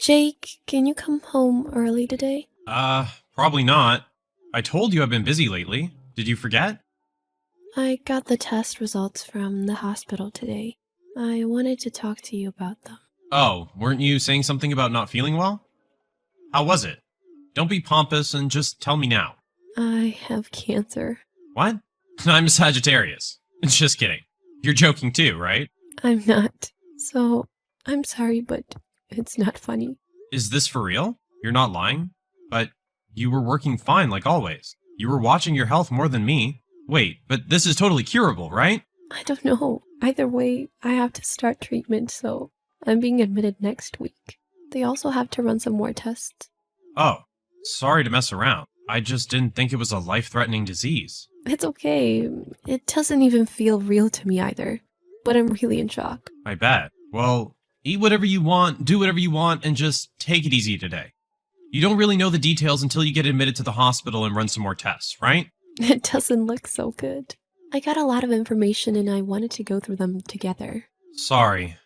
Jake, can you come home early today? Probably not. I told you I've been busy lately. Did you forget? I got the test results from the hospital today. I wanted to talk to you about them. Oh, weren't you saying something about not feeling well? How was it? Don't be pompous and just tell me now. I have cancer. What? I'm a Sagittarius. Just kidding. You're joking too, right? I'm not. So, I'm sorry, but it's not funny. Is this for real? You're not lying? But you were working fine like always. You were watching your health more than me. Wait, but this is totally curable, right? I don't know. Either way, I have to start treatment, so I'm being admitted next week. They also have to run some more tests. Oh, sorry to mess around. I just didn't think it was a life-threatening disease. It's okay. It doesn't even feel real to me either. But I'm really in shock. I bet. Well, eat whatever you want, do whatever you want, and just take it easy today. You don't really know the details until you get admitted to the hospital and run some more tests, right? It doesn't look so good. I got a lot of information and I wanted to go through them together. Sorry.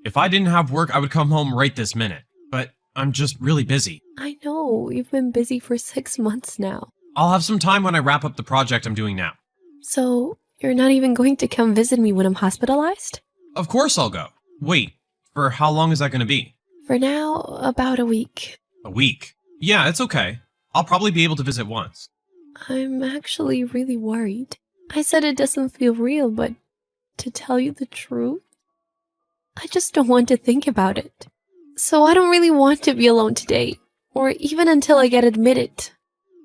If I didn't have work, I would come home right this minute. But I'm just really busy. I know, you've been busy for 6 months now. I'll have some time when I wrap up the project I'm doing now. So, you're not even going to come visit me when I'm hospitalized? Of course I'll go. Wait, for how long is that going to be? For now, about a week. A week? Yeah, it's okay. I'll probably be able to visit once. I'm actually really worried. I said it doesn't feel real, but to tell you the truth, I just don't want to think about it. So I don't really want to be alone today, or even until I get admitted.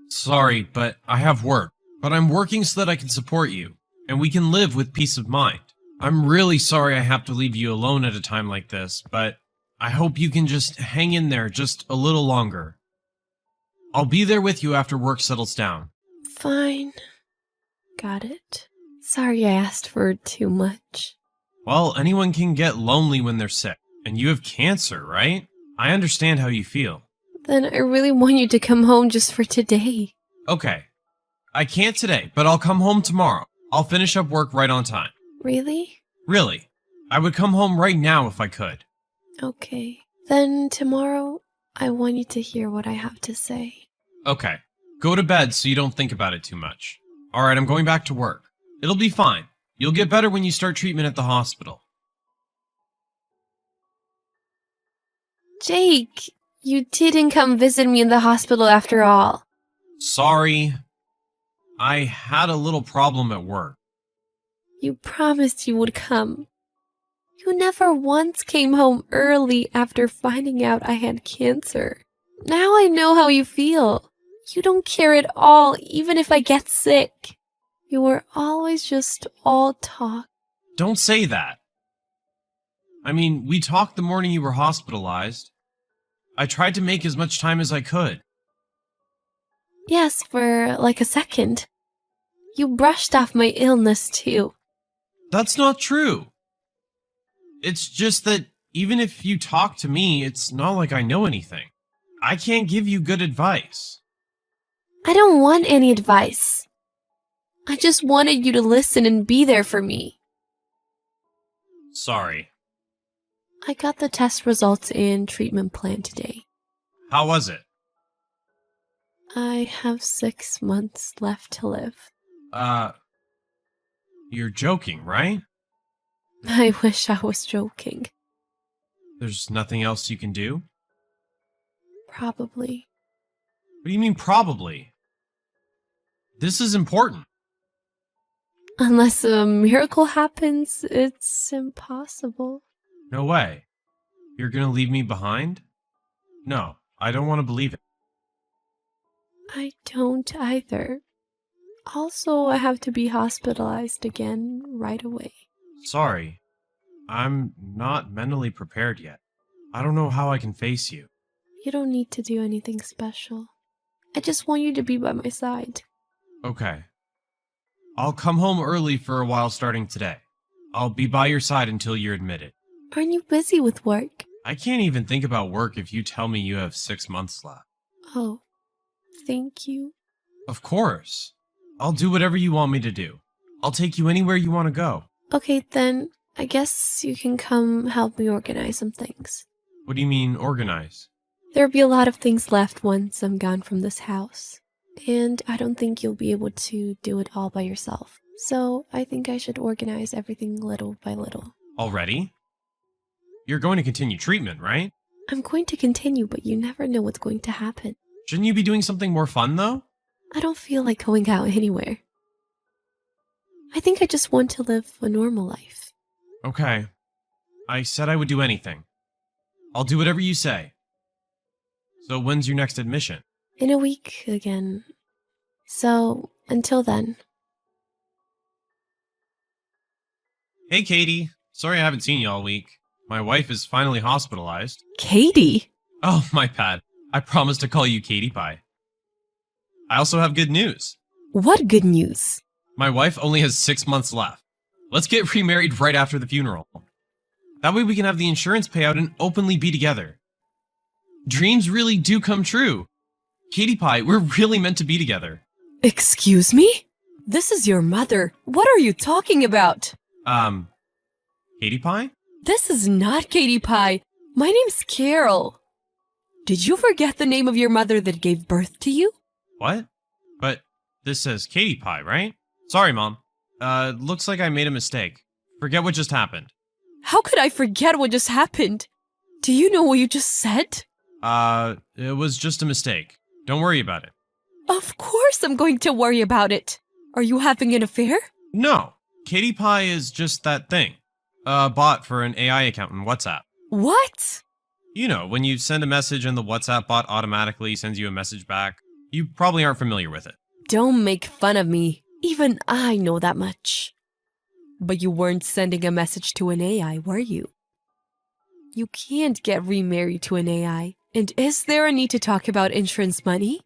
Sorry, but I have work. But I'm working so that I can support you, and we can live with peace of mind. I'm really sorry I have to leave you alone at a time like this, but I hope you can just hang in there just a little longer. I'll be there with you after work settles down. Fine. Got it. Sorry I asked for too much. Well, anyone can get lonely when they're sick, and you have cancer, right? I understand how you feel. Then I really want you to come home just for today. Okay. I can't today, but I'll come home tomorrow. I'll finish up work right on time. Really? Really. I would come home right now if I could. Okay. Then tomorrow, I want you to hear what I have to say. Okay. Go to bed so you don't think about it too much. Alright, I'm going back to work. It'll be fine. You'll get better when you start treatment at the hospital. Jake, you didn't come visit me in the hospital after all. Sorry. I had a little problem at work. You promised you would come. You never once came home early after finding out I had cancer. Now I know how you feel. You don't care at all, even if I get sick. You were always just all talk. Don't say that. I mean, we talked the morning you were hospitalized. I tried to make as much time as I could. Yes, for like a second. You brushed off my illness too. That's not true. It's just that even if you talk to me, it's not like I know anything. I can't give you good advice. I don't want any advice. I just wanted you to listen and be there for me. Sorry. I got the test results and treatment plan today. How was it? I have 6 months left to live. You're joking, right? I wish I was joking. There's nothing else you can do? Probably. What do you mean, probably? This is important. Unless a miracle happens, it's impossible. No way. You're gonna leave me behind? No, I don't want to believe it. I don't either. Also, I have to be hospitalized again right away. Sorry. I'm not mentally prepared yet. I don't know how I can face you. You don't need to do anything special. I just want you to be by my side. Okay. I'll come home early for a while starting today. I'll be by your side until you're admitted. Aren't you busy with work? I can't even think about work if you tell me you have 6 months left. Oh, thank you. Of course. I'll do whatever you want me to do. I'll take you anywhere you want to go. Okay, then I guess you can come help me organize some things. What do you mean, organize? There'll be a lot of things left once I'm gone from this house. And I don't think you'll be able to do it all by yourself. So I think I should organize everything little by little. Already? You're going to continue treatment, right? I'm going to continue, but you never know what's going to happen. Shouldn't you be doing something more fun, though? I don't feel like going out anywhere. I think I just want to live a normal life. Okay. I said I would do anything. I'll do whatever you say. So when's your next admission? In a week again. So, until then. Hey, Katie. Sorry I haven't seen you all week. My wife is finally hospitalized. Katie? Oh, my bad. I promised to call you Katie Pie. I also have good news. What good news? My wife only has 6 months left. Let's get remarried right after the funeral. That way we can have the insurance payout and openly be together. Dreams really do come true. Katie Pie, we're really meant to be together. Excuse me? This is your mother. What are you talking about? Katie Pie? This is not Katie Pie. My name's Carol. Did you forget the name of your mother that gave birth to you? What? But this says Katie Pie, right? Sorry, Mom. Looks like I made a mistake. Forget what just happened. How could I forget what just happened? Do you know what you just said? It was just a mistake. Don't worry about it. Of course I'm going to worry about it. Are you having an affair? No. Katie Pie is just that thing. A bot for an AI account in WhatsApp. What? You know, when you send a message and the WhatsApp bot automatically sends you a message back. You probably aren't familiar with it. Don't make fun of me. Even I know that much. But you weren't sending a message to an AI, were you? You can't get remarried to an AI. And is there a need to talk about insurance money?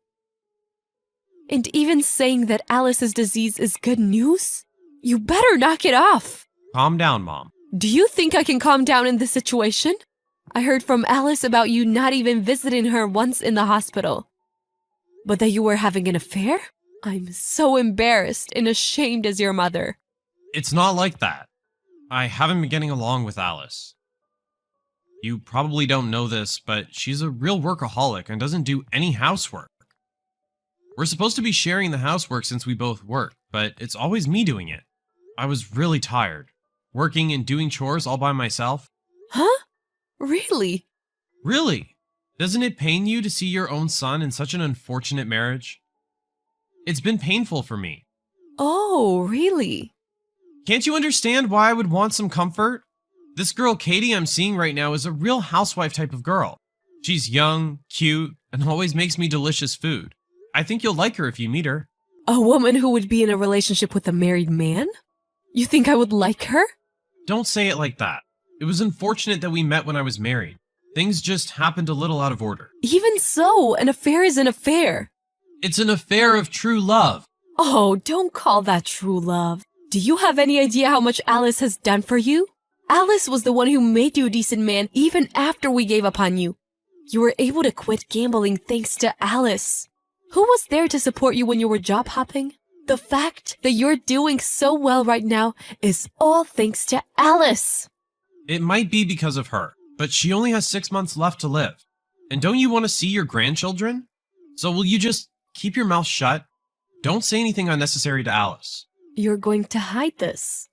And even saying that Alice's disease is good news? You better knock it off. Calm down, Mom. Do you think I can calm down in this situation? I heard from Alice about you not even visiting her once in the hospital. But that you were having an affair? I'm so embarrassed and ashamed as your mother. It's not like that. I haven't been getting along with Alice. You probably don't know this, but she's a real workaholic and doesn't do any housework. We're supposed to be sharing the housework since we both work, but it's always me doing it. I was really tired. Working and doing chores all by myself. Huh? Really? Really? Doesn't it pain you to see your own son in such an unfortunate marriage? It's been painful for me. Oh, really? Can't you understand why I would want some comfort? This girl Katie I'm seeing right now is a real housewife type of girl. She's young, cute, and always makes me delicious food. I think you'll like her if you meet her. A woman who would be in a relationship with a married man? You think I would like her? Don't say it like that. It was unfortunate that we met when I was married. Things just happened a little out of order. Even so, an affair is an affair. It's an affair of true love. Oh, don't call that true love. Do you have any idea how much Alice has done for you? Alice was the one who made you a decent man even after we gave up on you. You were able to quit gambling thanks to Alice. Who was there to support you when you were job hopping? The fact that you're doing so well right now is all thanks to Alice. It might be because of her, but she only has 6 months left to live. And don't you want to see your grandchildren? So will you just keep your mouth shut? Don't say anything unnecessary to Alice. You're going to hide this.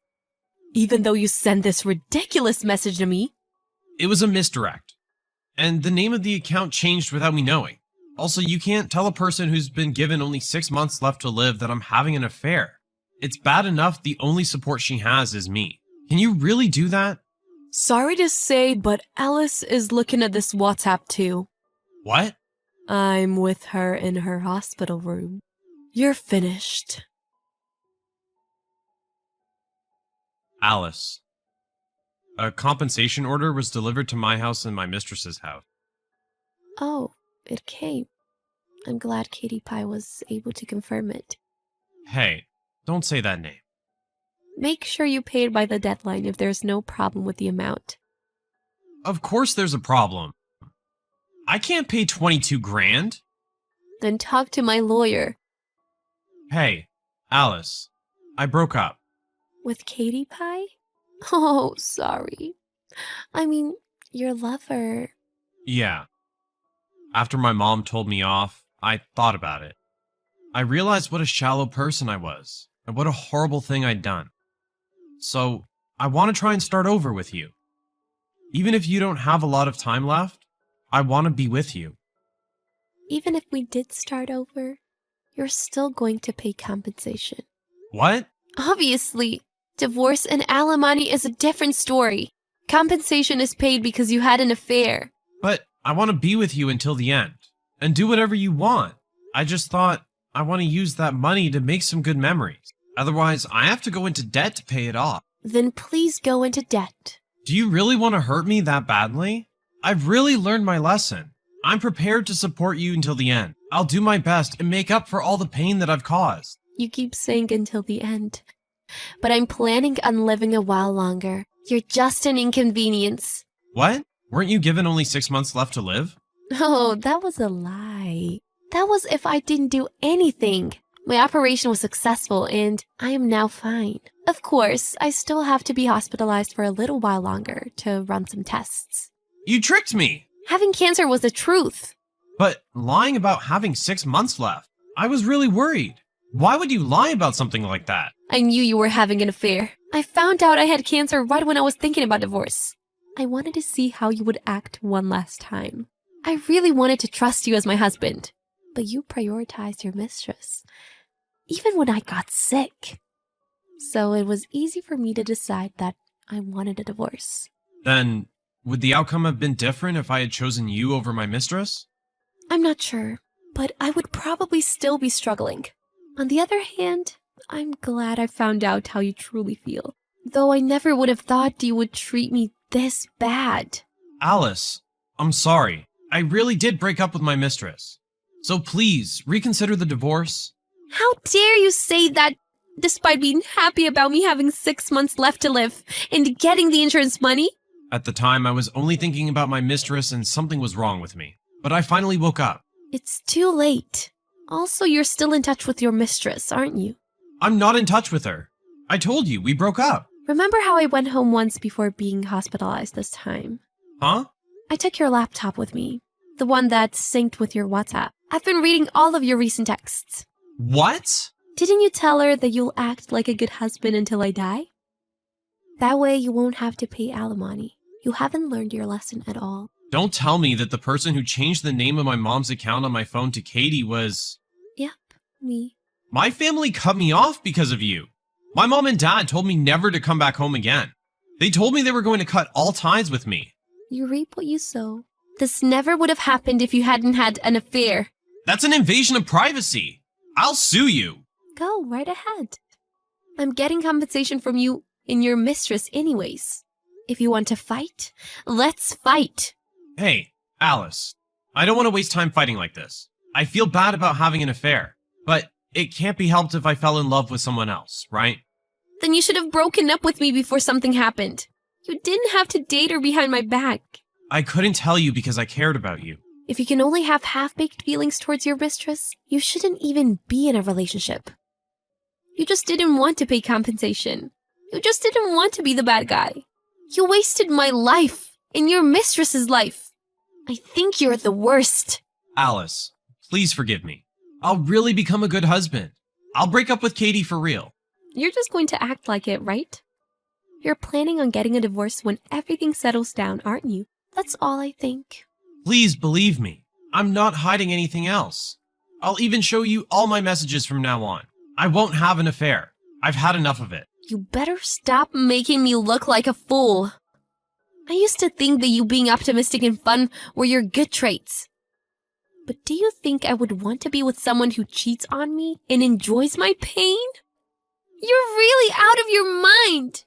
Even though you sent this ridiculous message to me. It was a misdirect. And the name of the account changed without me knowing. Also, you can't tell a person who's been given only 6 months left to live that I'm having an affair. It's bad enough the only support she has is me. Can you really do that? Sorry to say, but Alice is looking at this WhatsApp too. What? I'm with her in her hospital room. You're finished. Alice. A compensation order was delivered to my house and my mistress's house. Oh, it came. I'm glad Katie Pie was able to confirm it. Hey, don't say that name. Make sure you paid by the deadline if there's no problem with the amount. Of course there's a problem. I can't pay 22 grand. Then talk to my lawyer. Hey, Alice. I broke up. With Katie Pie? Oh, sorry. I mean, your lover. Yeah. After my mom told me off, I thought about it. I realized what a shallow person I was, and what a horrible thing I'd done. So, I want to try and start over with you. Even if you don't have a lot of time left, I want to be with you. Even if we did start over, you're still going to pay compensation. What? Obviously, divorce and alimony is a different story. Compensation is paid because you had an affair. But I want to be with you until the end, and do whatever you want. I just thought I want to use that money to make some good memories. Otherwise, I have to go into debt to pay it off. Then please go into debt. Do you really want to hurt me that badly? I've really learned my lesson. I'm prepared to support you until the end. I'll do my best and make up for all the pain that I've caused. You keep saying until the end. But I'm planning on living a while longer. You're just an inconvenience. What? Weren't you given only 6 months left to live? Oh, that was a lie. That was if I didn't do anything. My operation was successful and I am now fine. Of course, I still have to be hospitalized for a little while longer to run some tests. You tricked me! Having cancer was the truth. But lying about having 6 months left, I was really worried. Why would you lie about something like that? I knew you were having an affair. I found out I had cancer right when I was thinking about divorce. I wanted to see how you would act one last time. I really wanted to trust you as my husband. But you prioritized your mistress, even when I got sick. So it was easy for me to decide that I wanted a divorce. Then, would the outcome have been different if I had chosen you over my mistress? I'm not sure, but I would probably still be struggling. On the other hand, I'm glad I found out how you truly feel. Though I never would have thought you would treat me this bad. Alice, I'm sorry. I really did break up with my mistress. So please, reconsider the divorce. How dare you say that despite being happy about me having 6 months left to live and getting the insurance money? At the time, I was only thinking about my mistress and something was wrong with me. But I finally woke up. It's too late. Also, you're still in touch with your mistress, aren't you? I'm not in touch with her. I told you, we broke up. Remember how I went home once before being hospitalized this time? Huh? I took your laptop with me. The one that synced with your WhatsApp. I've been reading all of your recent texts. What? Didn't you tell her that you'll act like a good husband until I die? That way you won't have to pay alimony. You haven't learned your lesson at all. Don't tell me that the person who changed the name of my mom's account on my phone to Katie was... Yep, me. My family cut me off because of you. My mom and dad told me never to come back home again. They told me they were going to cut all ties with me. You reap what you sow. This never would have happened if you hadn't had an affair. That's an invasion of privacy. I'll sue you. Go right ahead. I'm getting compensation from you and your mistress anyways. If you want to fight, let's fight. Hey, Alice. I don't want to waste time fighting like this. I feel bad about having an affair, but it can't be helped if I fell in love with someone else, right? Then you should have broken up with me before something happened. You didn't have to date her behind my back. I couldn't tell you because I cared about you. If you can only have half-baked feelings towards your mistress, you shouldn't even be in a relationship. You just didn't want to pay compensation. You just didn't want to be the bad guy. You wasted my life and your mistress's life. I think you're the worst. Alice, please forgive me. I'll really become a good husband. I'll break up with Katie for real. You're just going to act like it, right? You're planning on getting a divorce when everything settles down, aren't you? That's all I think. Please believe me. I'm not hiding anything else. I'll even show you all my messages from now on. I won't have an affair. I've had enough of it. You better stop making me look like a fool. I used to think that you being optimistic and fun were your good traits. But do you think I would want to be with someone who cheats on me and enjoys my pain? You're really out of your mind.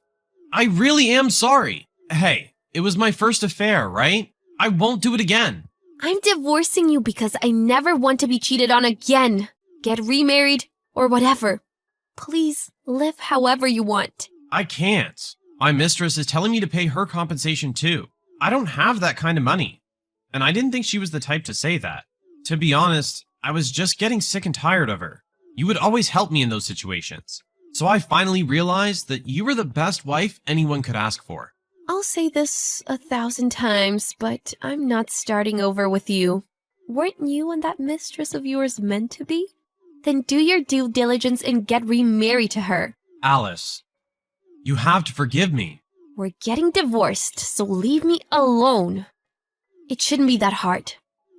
I really am sorry. Hey, it was my first affair, right? I won't do it again. I'm divorcing you because I never want to be cheated on again. Get remarried or whatever. Please live however you want. I can't. My mistress is telling me to pay her compensation too. I don't have that kind of money. And I didn't think she was the type to say that. To be honest, I was just getting sick and tired of her. You would always help me in those situations. So I finally realized that you were the best wife anyone could ask for. I'll say this 1,000 times, but I'm not starting over with you. Weren't you and that mistress of yours meant to be? Then do your due diligence and get remarried to her. Alice, you have to forgive me. We're getting divorced, so leave me alone. It shouldn't be that hard.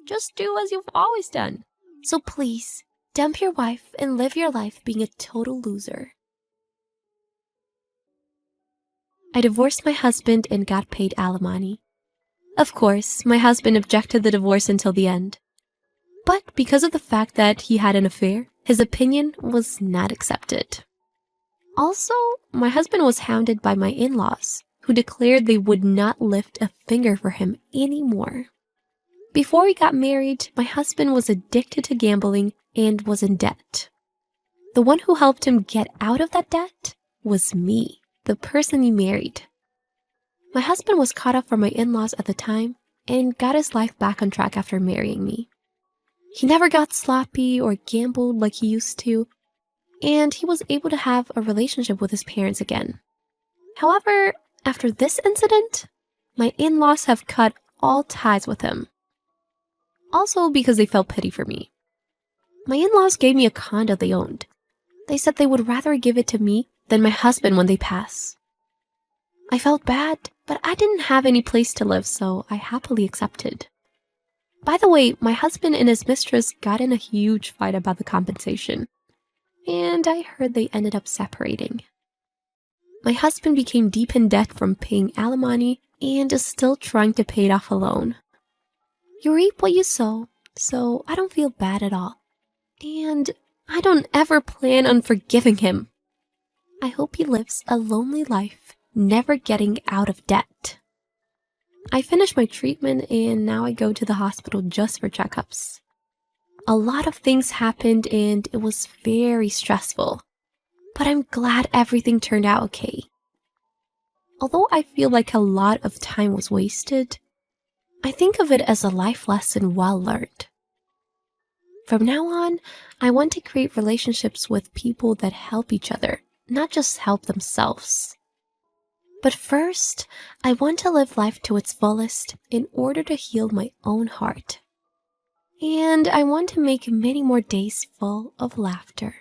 Just do as you've always done. So please, dump your wife and live your life being a total loser. I divorced my husband and got paid alimony. Of course, my husband objected the divorce until the end. But because of the fact that he had an affair, his opinion was not accepted. Also, my husband was hounded by my in-laws, who declared they would not lift a finger for him anymore. Before we got married, my husband was addicted to gambling and was in debt. The one who helped him get out of that debt was me, the person he married. My husband was caught up from my in-laws at the time and got his life back on track after marrying me. He never got sloppy or gambled like he used to, and he was able to have a relationship with his parents again. However, after this incident, my in-laws have cut all ties with him. Also because they felt pity for me. My in-laws gave me a condo they owned. They said they would rather give it to me than my husband when they pass. I felt bad, but I didn't have any place to live, so I happily accepted. By the way, my husband and his mistress got in a huge fight about the compensation, and I heard they ended up separating. My husband became deep in debt from paying alimony and is still trying to pay it off alone. You reap what you sow, so I don't feel bad at all. And I don't ever plan on forgiving him. I hope he lives a lonely life, never getting out of debt. I finished my treatment and now I go to the hospital just for checkups. A lot of things happened and it was very stressful, but I'm glad everything turned out okay. Although I feel like a lot of time was wasted, I think of it as a life lesson well learned. From now on, I want to create relationships with people that help each other, not just help themselves. But first, I want to live life to its fullest in order to heal my own heart. And I want to make many more days full of laughter.